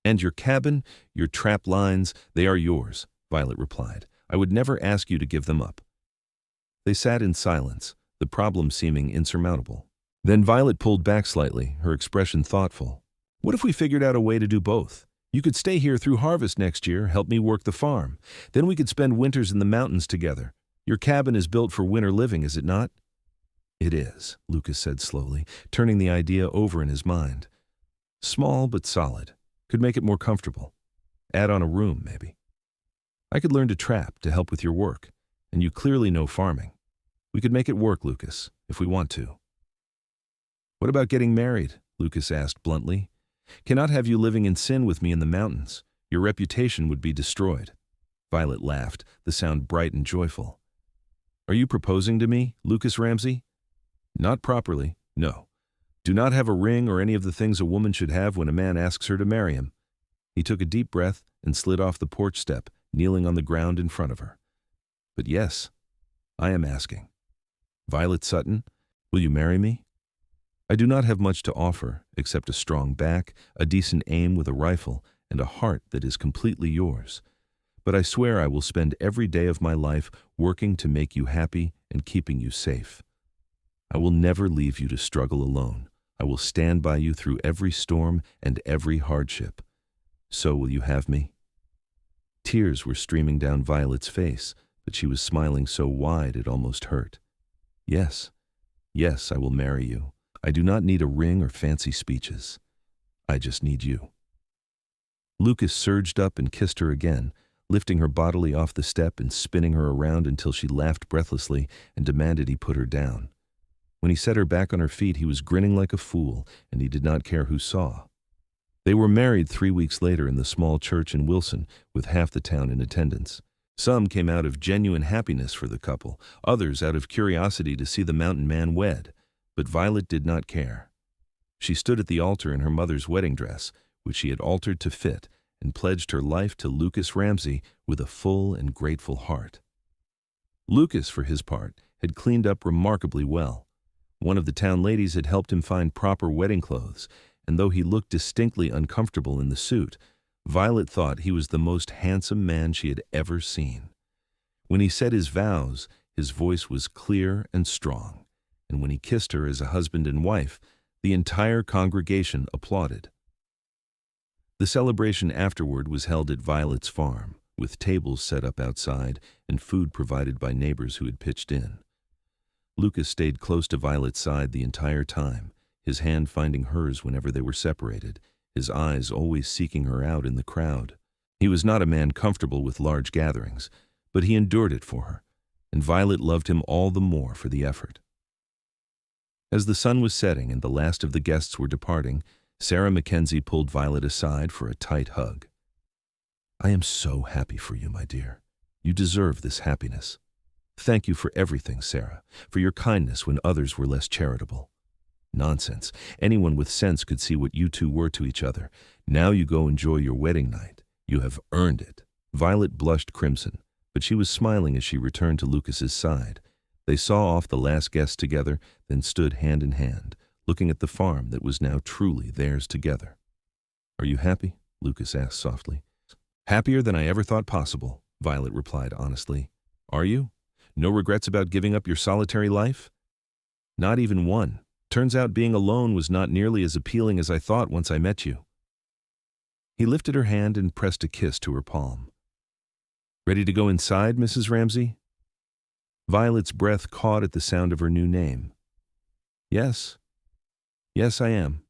And your cabin, your trap lines, they are yours, Violet replied. I would never ask you to give them up. They sat in silence, the problem seeming insurmountable. Then Violet pulled back slightly, her expression thoughtful. What if we figured out a way to do both? You could stay here through harvest next year, help me work the farm. Then we could spend winters in the mountains together. Your cabin is built for winter living, is it not? It is, Lucas said slowly, turning the idea over in his mind. Small but solid. Could make it more comfortable. Add on a room, maybe. I could learn to trap to help with your work, and you clearly know farming. We could make it work, Lucas, if we want to. What about getting married? Lucas asked bluntly. Cannot have you living in sin with me in the mountains. Your reputation would be destroyed. Violet laughed, the sound bright and joyful. Are you proposing to me, Lucas Ramsey? Not properly, no. Do not have a ring or any of the things a woman should have when a man asks her to marry him. He took a deep breath and slid off the porch step, kneeling on the ground in front of her. But yes, I am asking. Violet Sutton, will you marry me? I do not have much to offer except a strong back, a decent aim with a rifle, and a heart that is completely yours. But I swear I will spend every day of my life working to make you happy and keeping you safe. I will never leave you to struggle alone. I will stand by you through every storm and every hardship. So will you have me? Tears were streaming down Violet's face, but she was smiling so wide it almost hurt. Yes, yes, I will marry you. I do not need a ring or fancy speeches. I just need you. Lucas surged up and kissed her again, lifting her bodily off the step and spinning her around until she laughed breathlessly and demanded he put her down. When he set her back on her feet, he was grinning like a fool, and he did not care who saw. They were married 3 weeks later in the small church in Wilson, with half the town in attendance. Some came out of genuine happiness for the couple, others out of curiosity to see the mountain man wed, but Violet did not care. She stood at the altar in her mother's wedding dress, which she had altered to fit, and pledged her life to Lucas Ramsey with a full and grateful heart. Lucas, for his part, had cleaned up remarkably well. One of the town ladies had helped him find proper wedding clothes, and though he looked distinctly uncomfortable in the suit, Violet thought he was the most handsome man she had ever seen. When he said his vows, his voice was clear and strong, and when he kissed her as a husband and wife, the entire congregation applauded. The celebration afterward was held at Violet's farm, with tables set up outside and food provided by neighbors who had pitched in. Lucas stayed close to Violet's side the entire time, his hand finding hers whenever they were separated, his eyes always seeking her out in the crowd. He was not a man comfortable with large gatherings, but he endured it for her, and Violet loved him all the more for the effort. As the sun was setting and the last of the guests were departing, Sarah Mackenzie pulled Violet aside for a tight hug. "I am so happy for you, my dear. You deserve this happiness. Thank you for everything, Sarah, for your kindness when others were less charitable." "Nonsense. Anyone with sense could see what you two were to each other. Now you go enjoy your wedding night. You have earned it." Violet blushed crimson, but she was smiling as she returned to Lucas's side. They saw off the last guest together, then stood hand in hand, looking at the farm that was now truly theirs together. "Are you happy?" Lucas asked softly. "Happier than I ever thought possible," Violet replied honestly. "Are you? No regrets about giving up your solitary life?" "Not even one. Turns out being alone was not nearly as appealing as I thought once I met you." He lifted her hand and pressed a kiss to her palm. "Ready to go inside, Mrs. Ramsey?" Violet's breath caught at the sound of her new name. Yes, I am."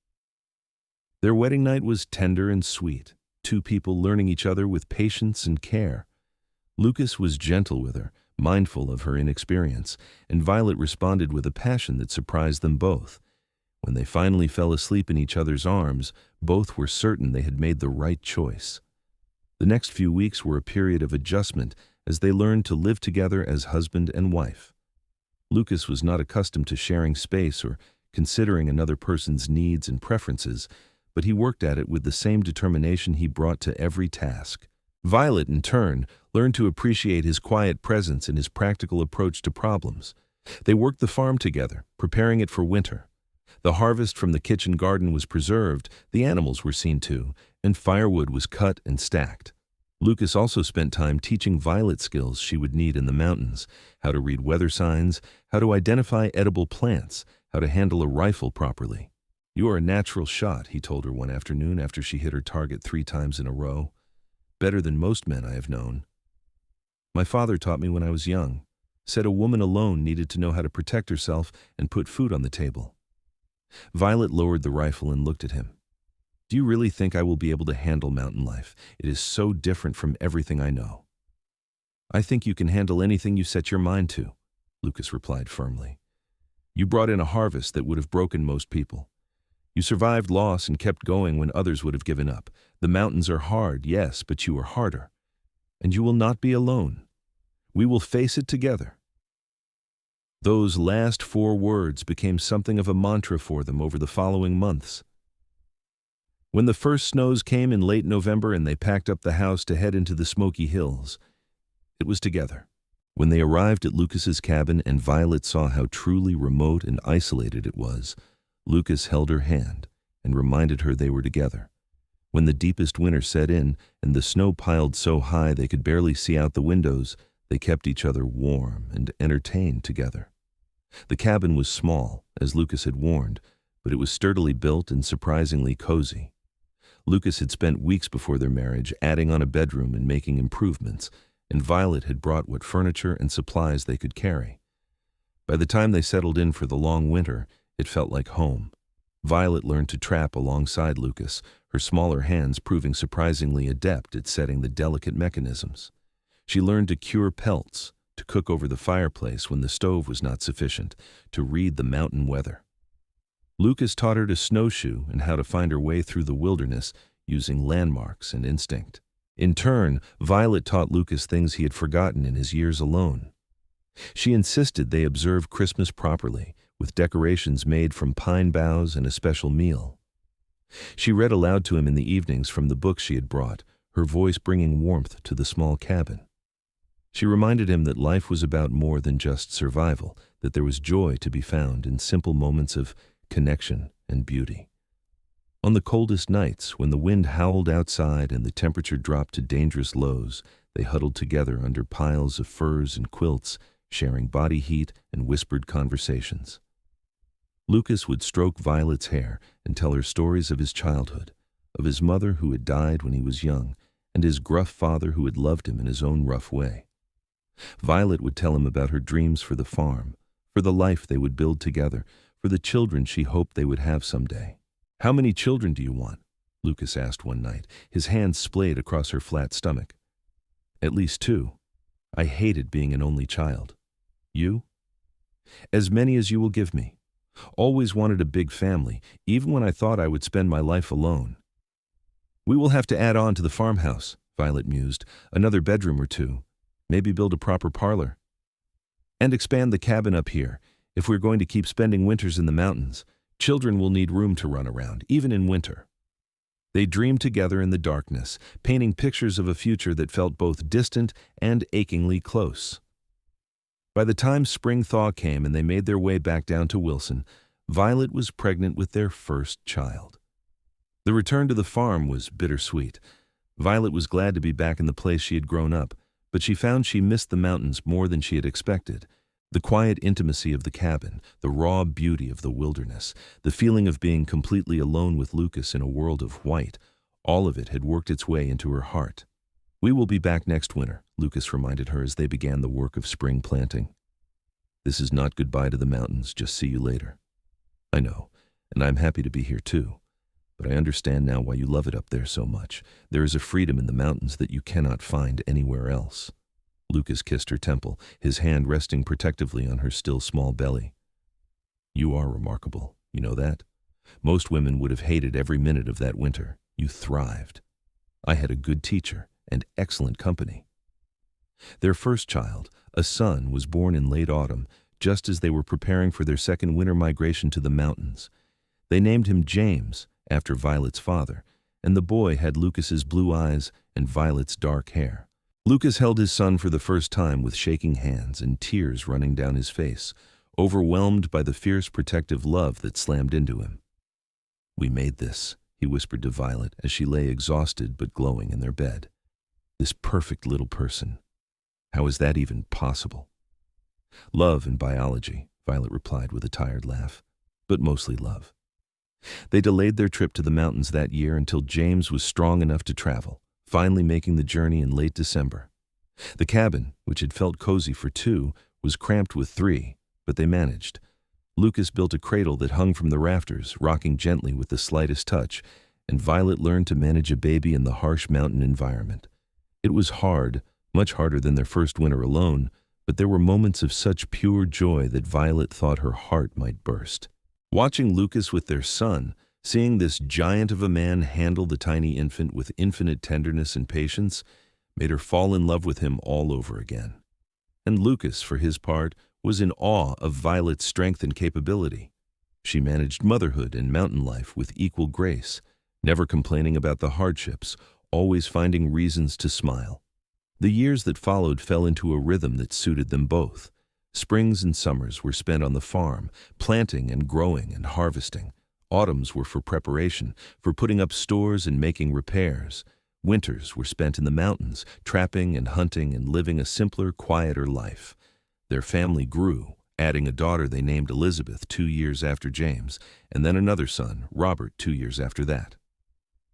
Their wedding night was tender and sweet, two people learning each other with patience and care. Lucas was gentle with her, mindful of her inexperience, and Violet responded with a passion that surprised them both. When they finally fell asleep in each other's arms, both were certain they had made the right choice. The next few weeks were a period of adjustment as they learned to live together as husband and wife. Lucas was not accustomed to sharing space or considering another person's needs and preferences, but he worked at it with the same determination he brought to every task. Violet, in turn, learned to appreciate his quiet presence and his practical approach to problems. They worked the farm together, preparing it for winter. The harvest from the kitchen garden was preserved, the animals were seen to, and firewood was cut and stacked. Lucas also spent time teaching Violet skills she would need in the mountains, how to read weather signs, how to identify edible plants, how to handle a rifle properly. "You are a natural shot," he told her one afternoon after she hit her target 3 times in a row. "Better than most men I have known. My father taught me when I was young, said a woman alone needed to know how to protect herself and put food on the table." Violet lowered the rifle and looked at him. "Do you really think I will be able to handle mountain life? It is so different from everything I know." "I think you can handle anything you set your mind to," Lucas replied firmly. "You brought in a harvest that would have broken most people. You survived loss and kept going when others would have given up. The mountains are hard, yes, but you are harder. And you will not be alone. We will face it together." Those last 4 words became something of a mantra for them over the following months. When the first snows came in late November and they packed up the house to head into the Smoky Hills, it was together. When they arrived at Lucas's cabin and Violet saw how truly remote and isolated it was, Lucas held her hand and reminded her they were together. When the deepest winter set in and the snow piled so high they could barely see out the windows, they kept each other warm and entertained together. The cabin was small, as Lucas had warned, but it was sturdily built and surprisingly cozy. Lucas had spent weeks before their marriage adding on a bedroom and making improvements, and Violet had brought what furniture and supplies they could carry. By the time they settled in for the long winter, it felt like home. Violet learned to trap alongside Lucas, her smaller hands proving surprisingly adept at setting the delicate mechanisms. She learned to cure pelts, to to cook over the fireplace when the stove was not sufficient, to read the mountain weather. Lucas taught her to snowshoe and how to find her way through the wilderness using landmarks and instinct. In turn, Violet taught Lucas things he had forgotten in his years alone. She insisted they observe Christmas properly, with decorations made from pine boughs and a special meal. She read aloud to him in the evenings from the books she had brought, her voice bringing warmth to the small cabin. She reminded him that life was about more than just survival, that there was joy to be found in simple moments of connection and beauty. On the coldest nights, when the wind howled outside and the temperature dropped to dangerous lows, they huddled together under piles of furs and quilts, sharing body heat and whispered conversations. Lucas would stroke Violet's hair and tell her stories of his childhood, of his mother who had died when he was young, and his gruff father who had loved him in his own rough way. Violet would tell him about her dreams for the farm, for the life they would build together, for the children she hoped they would have someday. "How many children do you want?" Lucas asked one night, his hand splayed across her flat stomach. "At least 2. I hated being an only child. You?" "As many as you will give me. Always wanted a big family, even when I thought I would spend my life alone." "We will have to add on to the farmhouse," Violet mused, "another bedroom or 2. Maybe build a proper parlor. And expand the cabin up here. If we're going to keep spending winters in the mountains, children will need room to run around, even in winter." They dreamed together in the darkness, painting pictures of a future that felt both distant and achingly close. By the time spring thaw came and they made their way back down to Wilson, Violet was pregnant with their first child. The return to the farm was bittersweet. Violet was glad to be back in the place she had grown up, but she found she missed the mountains more than she had expected. The quiet intimacy of the cabin, the raw beauty of the wilderness, the feeling of being completely alone with Lucas in a world of white, all of it had worked its way into her heart. "We will be back next winter," Lucas reminded her as they began the work of spring planting. "This is not goodbye to the mountains, just see you later." "I know, and I'm happy to be here too. But I understand now why you love it up there so much. There is a freedom in the mountains that you cannot find anywhere else." Lucas kissed her temple, his hand resting protectively on her still small belly. "You are remarkable, you know that? Most women would have hated every minute of that winter. You thrived. I had a good teacher and excellent company." Their first child, a son, was born in late autumn, just as they were preparing for their second winter migration to the mountains. They named him James, after Violet's father, and the boy had Lucas's blue eyes and Violet's dark hair. Lucas held his son for the first time with shaking hands and tears running down his face, overwhelmed by the fierce protective love that slammed into him. "We made this," he whispered to Violet as she lay exhausted but glowing in their bed. "This perfect little person. How is that even possible?" "Love and biology," Violet replied with a tired laugh, "but mostly love." They delayed their trip to the mountains that year until James was strong enough to travel, finally making the journey in late December. The cabin, which had felt cozy for 2, was cramped with 3, but they managed. Lucas built a cradle that hung from the rafters, rocking gently with the slightest touch, and Violet learned to manage a baby in the harsh mountain environment. It was hard, much harder than their first winter alone, but there were moments of such pure joy that Violet thought her heart might burst. Watching Lucas with their son, seeing this giant of a man handle the tiny infant with infinite tenderness and patience, made her fall in love with him all over again. And Lucas, for his part, was in awe of Violet's strength and capability. She managed motherhood and mountain life with equal grace, never complaining about the hardships, always finding reasons to smile. The years that followed fell into a rhythm that suited them both. Springs and summers were spent on the farm, planting and growing and harvesting. Autumns were for preparation, for putting up stores and making repairs. Winters were spent in the mountains, trapping and hunting and living a simpler, quieter life. Their family grew, adding a daughter they named Elizabeth 2 years after James, and then another son, Robert, 2 years after that.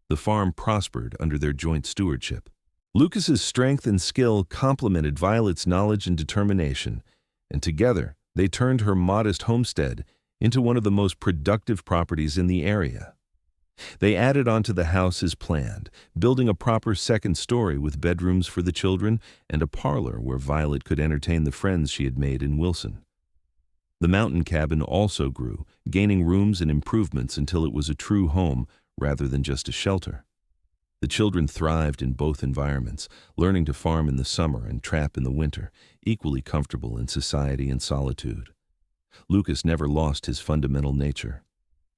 The farm prospered under their joint stewardship. Lucas's strength and skill complemented Violet's knowledge and determination, and together they turned her modest homestead into one of the most productive properties in the area. They added onto the house as planned, building a proper second story with bedrooms for the children and a parlor where Violet could entertain the friends she had made in Wilson. The mountain cabin also grew, gaining rooms and improvements until it was a true home rather than just a shelter. The children thrived in both environments, learning to farm in the summer and trap in the winter, equally comfortable in society and solitude. Lucas never lost his fundamental nature.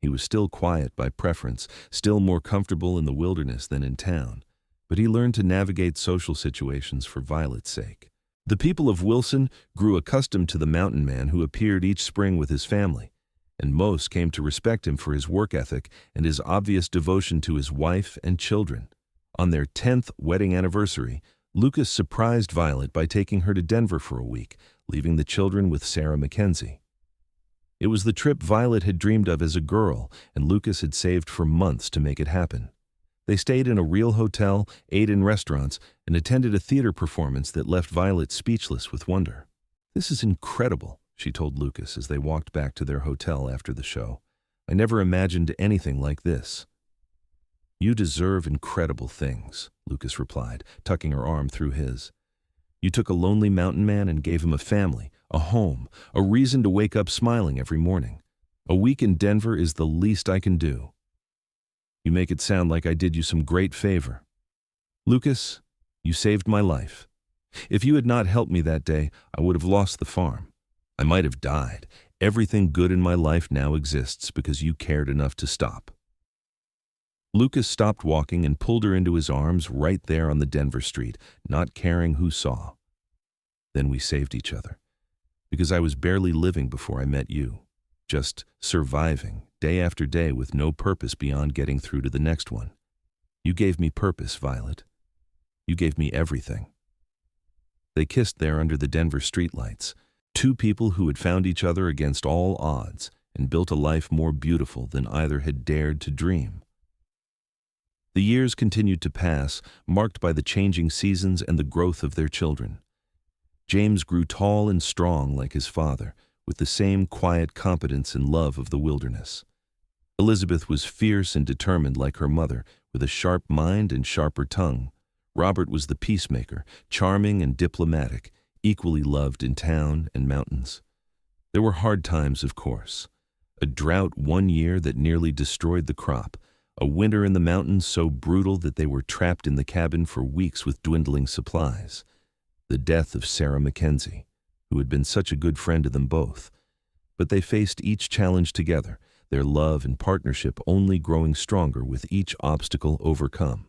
He was still quiet by preference, still more comfortable in the wilderness than in town, but he learned to navigate social situations for Violet's sake. The people of Wilson grew accustomed to the mountain man who appeared each spring with his family, and most came to respect him for his work ethic and his obvious devotion to his wife and children. On their 10th wedding anniversary, Lucas surprised Violet by taking her to Denver for a week, leaving the children with Sarah Mackenzie. It was the trip Violet had dreamed of as a girl, and Lucas had saved for months to make it happen. They stayed in a real hotel, ate in restaurants, and attended a theater performance that left Violet speechless with wonder. "This is incredible," she told Lucas as they walked back to their hotel after the show. "I never imagined anything like this." "You deserve incredible things," Lucas replied, tucking her arm through his. "You took a lonely mountain man and gave him a family, a home, a reason to wake up smiling every morning. A week in Denver is the least I can do. You make it sound like I did you some great favor. Lucas, you saved my life. If you had not helped me that day, I would have lost the farm. I might have died. Everything good in my life now exists because you cared enough to stop." Lucas stopped walking and pulled her into his arms right there on the Denver street, not caring who saw. "Then we saved each other. Because I was barely living before I met you, just surviving day after day with no purpose beyond getting through to the next one. You gave me purpose, Violet. You gave me everything." They kissed there under the Denver streetlights, two people who had found each other against all odds and built a life more beautiful than either had dared to dream. The years continued to pass, marked by the changing seasons and the growth of their children. James grew tall and strong like his father, with the same quiet competence and love of the wilderness. Elizabeth was fierce and determined like her mother, with a sharp mind and sharper tongue. Robert was the peacemaker, charming and diplomatic, equally loved in town and mountains. There were hard times, of course. A drought one year that nearly destroyed the crop, a winter in the mountains so brutal that they were trapped in the cabin for weeks with dwindling supplies. The death of Sarah Mackenzie, who had been such a good friend to them both. But they faced each challenge together, their love and partnership only growing stronger with each obstacle overcome.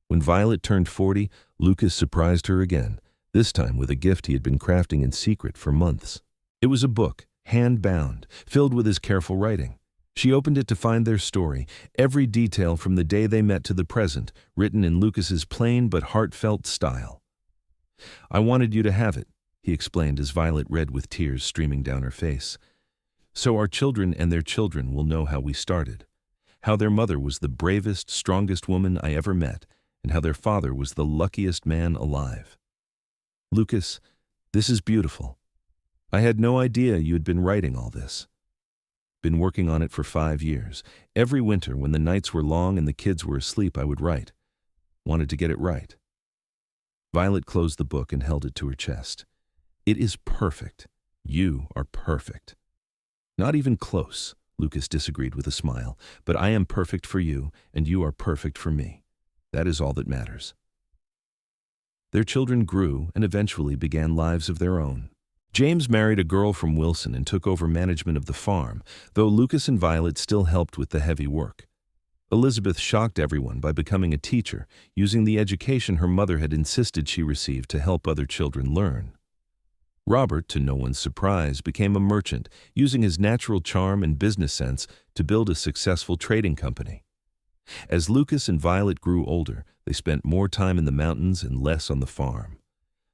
When Violet turned 40, Lucas surprised her again, this time with a gift he had been crafting in secret for months. It was a book, hand-bound, filled with his careful writing. She opened it to find their story, every detail from the day they met to the present, written in Lucas's plain but heartfelt style. "I wanted you to have it," he explained as Violet read with tears streaming down her face. "So our children and their children will know how we started, how their mother was the bravest, strongest woman I ever met, and how their father was the luckiest man alive. Lucas, this is beautiful. I had no idea you had been writing all this. Been working on it for 5 years. Every winter when the nights were long and the kids were asleep, I would write. Wanted to get it right." Violet closed the book and held it to her chest. "It is perfect. You are perfect." "Not even close," Lucas disagreed with a smile, "but I am perfect for you, and you are perfect for me. That is all that matters." Their children grew and eventually began lives of their own. James married a girl from Wilson and took over management of the farm, though Lucas and Violet still helped with the heavy work. Elizabeth shocked everyone by becoming a teacher, using the education her mother had insisted she receive to help other children learn. Robert, to no one's surprise, became a merchant, using his natural charm and business sense to build a successful trading company. As Lucas and Violet grew older, they spent more time in the mountains and less on the farm.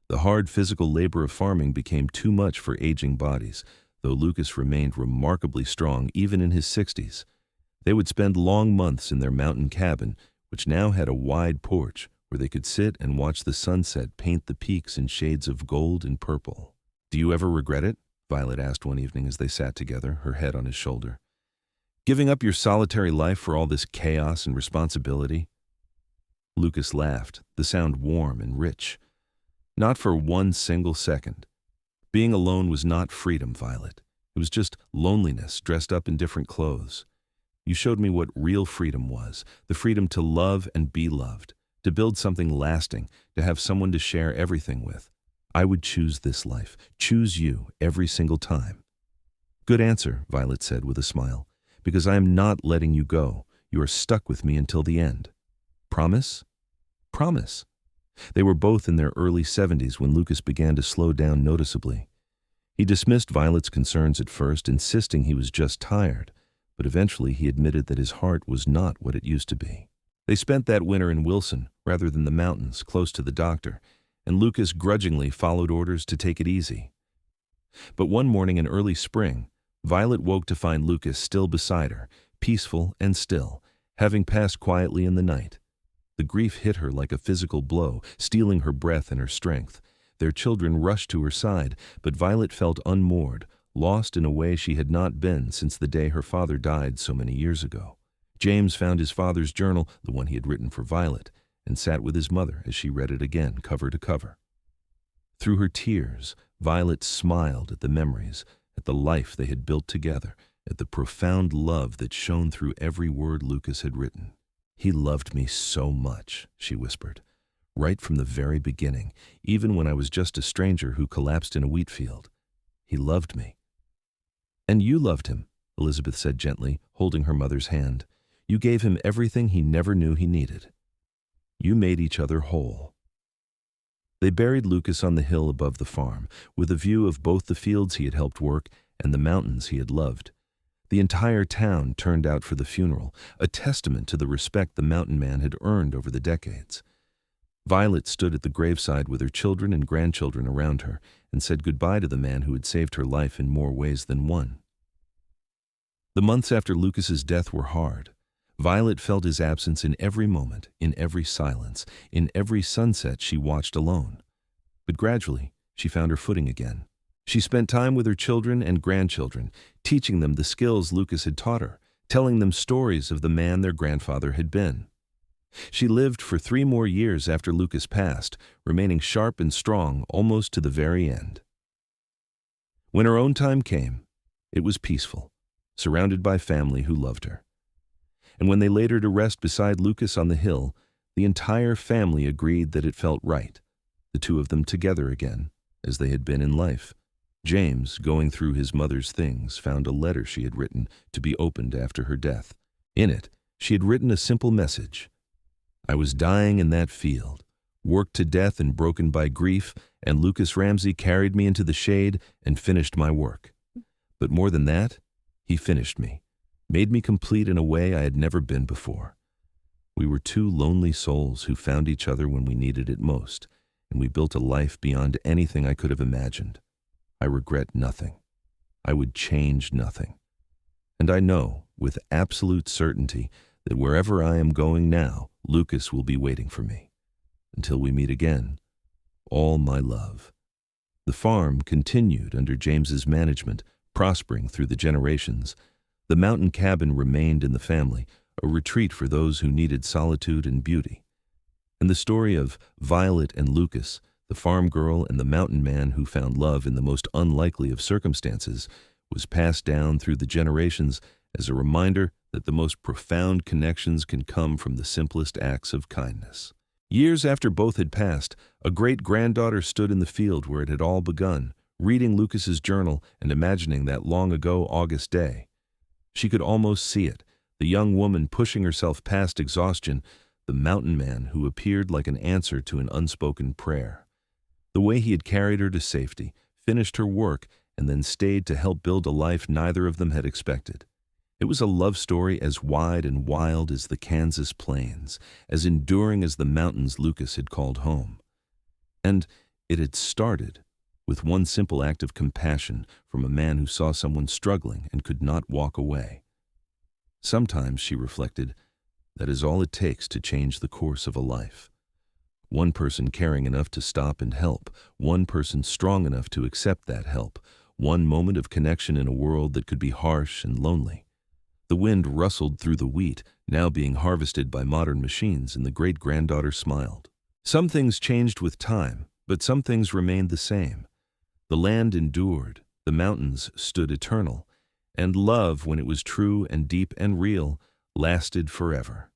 The hard physical labor of farming became too much for aging bodies, though Lucas remained remarkably strong even in his 60s. They would spend long months in their mountain cabin, which now had a wide porch where they could sit and watch the sunset paint the peaks in shades of gold and purple. "Do you ever regret it?" Violet asked one evening as they sat together, her head on his shoulder. Giving up your solitary life for all this chaos and responsibility? Lucas laughed, the sound warm and rich. Not for one single second. Being alone was not freedom, Violet. It was just loneliness dressed up in different clothes. You showed me what real freedom was, the freedom to love and be loved, to build something lasting, to have someone to share everything with. I would choose this life, choose you every single time. Good answer, Violet said with a smile, because I am not letting you go. You are stuck with me until the end. Promise? Promise. They were both in their early 70s when Lucas began to slow down noticeably. He dismissed Violet's concerns at first, insisting he was just tired, but eventually he admitted that his heart was not what it used to be. They spent that winter in Wilson, rather than the mountains, close to the doctor, and Lucas grudgingly followed orders to take it easy. But one morning in early spring, Violet woke to find Lucas still beside her, peaceful and still, having passed quietly in the night. The grief hit her like a physical blow, stealing her breath and her strength. Their children rushed to her side, but Violet felt unmoored, lost in a way she had not been since the day her father died so many years ago. James found his father's journal, the one he had written for Violet, and sat with his mother as she read it again, cover to cover. Through her tears, Violet smiled at the memories, at the life they had built together, at the profound love that shone through every word Lucas had written. "He loved me so much," she whispered, "right from the very beginning, even when I was just a stranger who collapsed in a wheat field. He loved me." "And you loved him," Elizabeth said gently, holding her mother's hand. "You gave him everything he never knew he needed. You made each other whole." They buried Lucas on the hill above the farm, with a view of both the fields he had helped work and the mountains he had loved. The entire town turned out for the funeral, a testament to the respect the mountain man had earned over the decades. Violet stood at the graveside with her children and grandchildren around her and said goodbye to the man who had saved her life in more ways than one. The months after Lucas's death were hard. Violet felt his absence in every moment, in every silence, in every sunset she watched alone. But gradually, she found her footing again. She spent time with her children and grandchildren, teaching them the skills Lucas had taught her, telling them stories of the man their grandfather had been. She lived for 3 more years after Lucas passed, remaining sharp and strong almost to the very end. When her own time came, it was peaceful, surrounded by family who loved her. And when they laid her to rest beside Lucas on the hill, the entire family agreed that it felt right, the two of them together again, as they had been in life. James, going through his mother's things, found a letter she had written to be opened after her death. In it, she had written a simple message. "I was dying in that field, worked to death and broken by grief, and Lucas Ramsey carried me into the shade and finished my work. But more than that, he finished me, made me complete in a way I had never been before. We were 2 lonely souls who found each other when we needed it most, and we built a life beyond anything I could have imagined. I regret nothing. I would change nothing. And I know, with absolute certainty, that wherever I am going now, Lucas will be waiting for me. Until we meet again, all my love." The farm continued under James's management, prospering through the generations. The mountain cabin remained in the family, a retreat for those who needed solitude and beauty. And the story of Violet and Lucas, the farm girl and the mountain man who found love in the most unlikely of circumstances, was passed down through the generations as a reminder that the most profound connections can come from the simplest acts of kindness. Years after both had passed, a great-granddaughter stood in the field where it had all begun, reading Lucas's journal and imagining that long-ago August day. She could almost see it, the young woman pushing herself past exhaustion, the mountain man who appeared like an answer to an unspoken prayer. The way he had carried her to safety, finished her work, and then stayed to help build a life neither of them had expected. It was a love story as wide and wild as the Kansas plains, as enduring as the mountains Lucas had called home. And it had started with one simple act of compassion from a man who saw someone struggling and could not walk away. Sometimes, she reflected, that is all it takes to change the course of a life. One person caring enough to stop and help, one person strong enough to accept that help, one moment of connection in a world that could be harsh and lonely. The wind rustled through the wheat, now being harvested by modern machines, and the great-granddaughter smiled. Some things changed with time, but some things remained the same. The land endured, the mountains stood eternal, and love, when it was true and deep and real, lasted forever.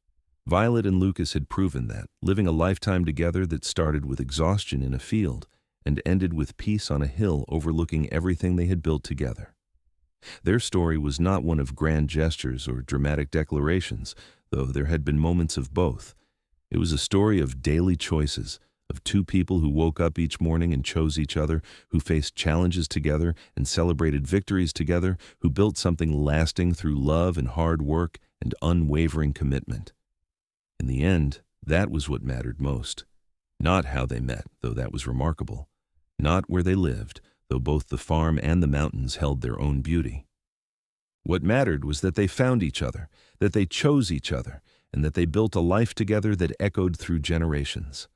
Violet and Lucas had proven that, living a lifetime together that started with exhaustion in a field and ended with peace on a hill overlooking everything they had built together. Their story was not one of grand gestures or dramatic declarations, though there had been moments of both. It was a story of daily choices, of two people who woke up each morning and chose each other, who faced challenges together and celebrated victories together, who built something lasting through love and hard work and unwavering commitment. In the end, that was what mattered most. Not how they met, though that was remarkable. Not where they lived, though both the farm and the mountains held their own beauty. What mattered was that they found each other, that they chose each other, and that they built a life together that echoed through generations.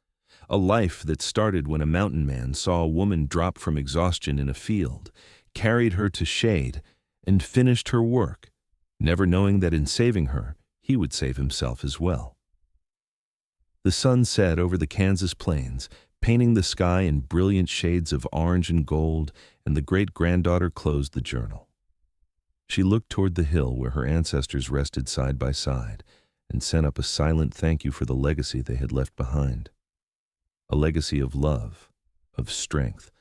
A life that started when a mountain man saw a woman drop from exhaustion in a field, carried her to shade, and finished her work, never knowing that in saving her, he would save himself as well. The sun set over the Kansas plains, painting the sky in brilliant shades of orange and gold, and the great-granddaughter closed the journal. She looked toward the hill where her ancestors rested side by side and sent up a silent thank you for the legacy they had left behind. A legacy of love, of strength,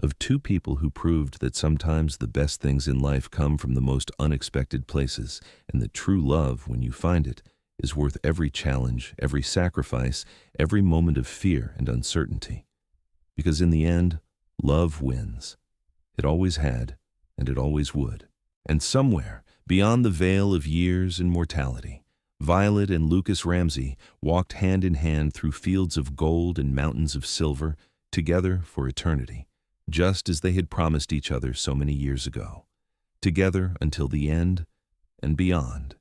of two people who proved that sometimes the best things in life come from the most unexpected places, and that true love, when you find it, is worth every challenge, every sacrifice, every moment of fear and uncertainty. Because in the end, love wins. It always had, and it always would. And somewhere, beyond the veil of years and mortality, Violet and Lucas Ramsey walked hand in hand through fields of gold and mountains of silver, together for eternity, just as they had promised each other so many years ago. Together until the end and beyond.